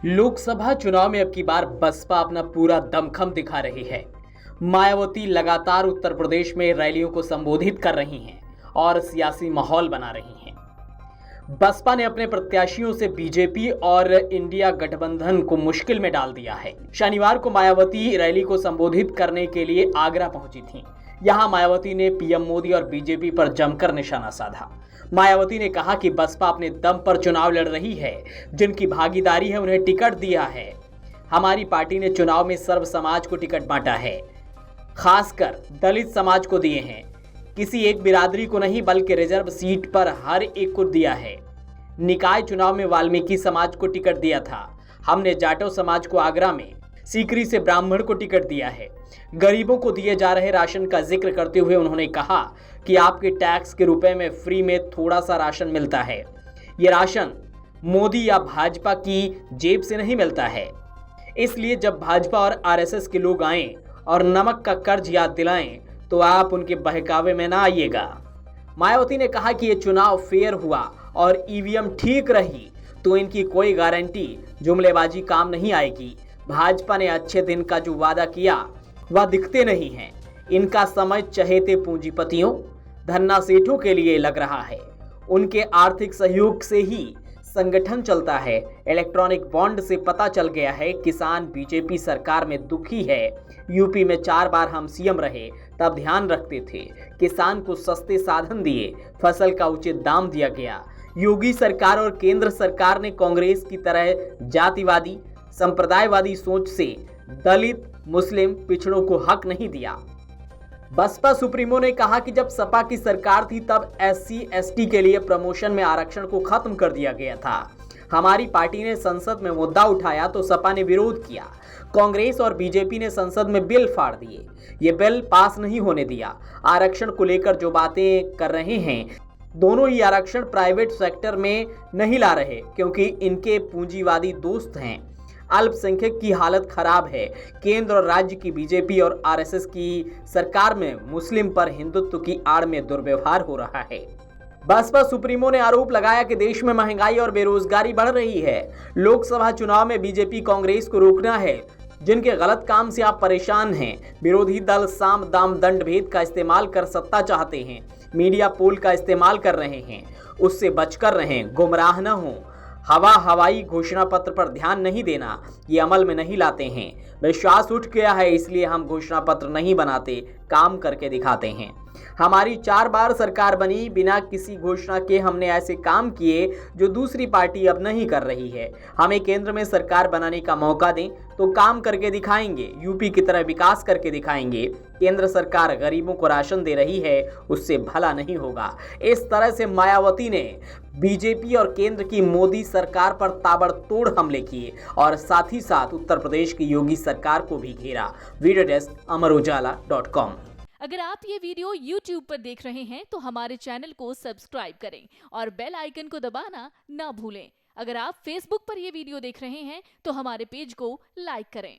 लोकसभा चुनाव में अब की बार बसपा अपना पूरा दमखम दिखा रही है। मायावती लगातार उत्तर प्रदेश में रैलियों को संबोधित कर रही हैं और सियासी माहौल बना रही हैं। बसपा ने अपने प्रत्याशियों से बीजेपी और इंडिया गठबंधन को मुश्किल में डाल दिया है। शनिवार को मायावती रैली को संबोधित करने के लिए आगरा पहुंची थीं। यहां मायावती ने पीएम मोदी और बीजेपी पर जमकर निशाना साधा। मायावती ने कहा कि बसपा अपने दम पर चुनाव लड़ रही है, जिनकी भागीदारी है उन्हें टिकट दिया है। हमारी पार्टी ने चुनाव में सर्व समाज को टिकट बांटा है, खासकर दलित समाज को दिए हैं। किसी एक बिरादरी को नहीं बल्कि रिजर्व सीट पर हर एक को दिया है। निकाय चुनाव में वाल्मीकि समाज को टिकट दिया था। हमने जाटव समाज को आगरा में, सीकरी से ब्राह्मण को टिकट दिया है। गरीबों को दिए जा रहे राशन का जिक्र करते हुए उन्होंने कहा कि आपके टैक्स के रुपए में फ्री में थोड़ा सा राशन मिलता है। ये राशन मोदी या भाजपा की जेब से नहीं मिलता है। इसलिए जब भाजपा और आरएसएस के लोग आएं और नमक का कर्ज याद दिलाएं तो आप उनके बहकावे में ना आइएगा। मायावती ने कहा कि ये चुनाव फेयर हुआ और ईवीएम ठीक रही तो इनकी कोई गारंटी जुमलेबाजी काम नहीं आएगी। भाजपा ने अच्छे दिन का जो वादा किया वह दिखते नहीं हैं। इनका समय चहेते पूंजीपतियों, धन्ना सेठों के लिए लग रहा है। उनके आर्थिक सहयोग से ही संगठन चलता है। इलेक्ट्रॉनिक बॉन्ड से पता चल गया है किसान बीजेपी सरकार में दुखी है। यूपी में 4 बार हम सीएम रहे तब ध्यान रखते थे, किसान को सस्ते साधन दिए, फसल का उचित दाम दिया गया। योगी सरकार और केंद्र सरकार ने कांग्रेस की तरह जातिवादी संप्रदायवादी सोच से दलित मुस्लिम पिछड़ों को हक नहीं दिया। बसपा सुप्रीमो ने कहा कि जब सपा की सरकार थी तब SC/ST के लिए प्रमोशन में आरक्षण को खत्म कर दिया गया था। हमारी पार्टी ने संसद में मुद्दा उठाया तो सपा ने विरोध किया। कांग्रेस और बीजेपी ने संसद में बिल फाड़ दिए। ये बिल पास नहीं होने दिया। आरक्षण को लेकर जो बातें कर रहे हैं, दोनों ही आरक्षण प्राइवेट सेक्टर में नहीं ला रहे क्योंकि इनके पूंजीवादी दोस्त हैं। अल्पसंख्यक की हालत खराब है। केंद्र और राज्य की बीजेपी और आरएसएस की सरकार में मुस्लिम पर हिंदुत्व की आड़ में दुर्व्यवहार हो रहा है। बसपा सुप्रीमो ने आरोप लगाया कि देश में महंगाई और बेरोजगारी बढ़ रही है। लोकसभा चुनाव में बीजेपी कांग्रेस को रोकना है। जिनके गलत काम से आप परेशान हैं। विरोधी दल साम दाम दंड भेद का इस्तेमाल कर सत्ता चाहते हैं। मीडिया पोल का इस्तेमाल कर रहे हैं, उससे बचकर रहें, गुमराह न हों। हवाई घोषणा पत्र पर ध्यान नहीं देना, ये अमल में नहीं लाते हैं। विश्वास उठ गया है इसलिए हम घोषणा पत्र नहीं बनाते, काम करके दिखाते हैं। हमारी 4 बार सरकार बनी, बिना किसी घोषणा के हमने ऐसे काम किए जो दूसरी पार्टी अब नहीं कर रही है। हमें केंद्र में सरकार बनाने का मौका दें तो काम करके दिखाएंगे, यूपी की तरह विकास करके दिखाएंगे। केंद्र सरकार गरीबों को राशन दे रही है, उससे भला नहीं होगा। इस तरह से मायावती ने बीजेपी और केंद्र की मोदी सरकार पर ताबड़तोड़ हमले किए और साथ ही साथ उत्तर प्रदेश की योगी सरकार को भी घेरा। वीडियो डेस्क अमरउजाला.com। अगर आप ये वीडियो YouTube पर देख रहे हैं तो हमारे चैनल को सब्सक्राइब करें और बेल आइकन को दबाना ना भूलें। अगर आप Facebook पर ये वीडियो देख रहे हैं तो हमारे पेज को लाइक करें।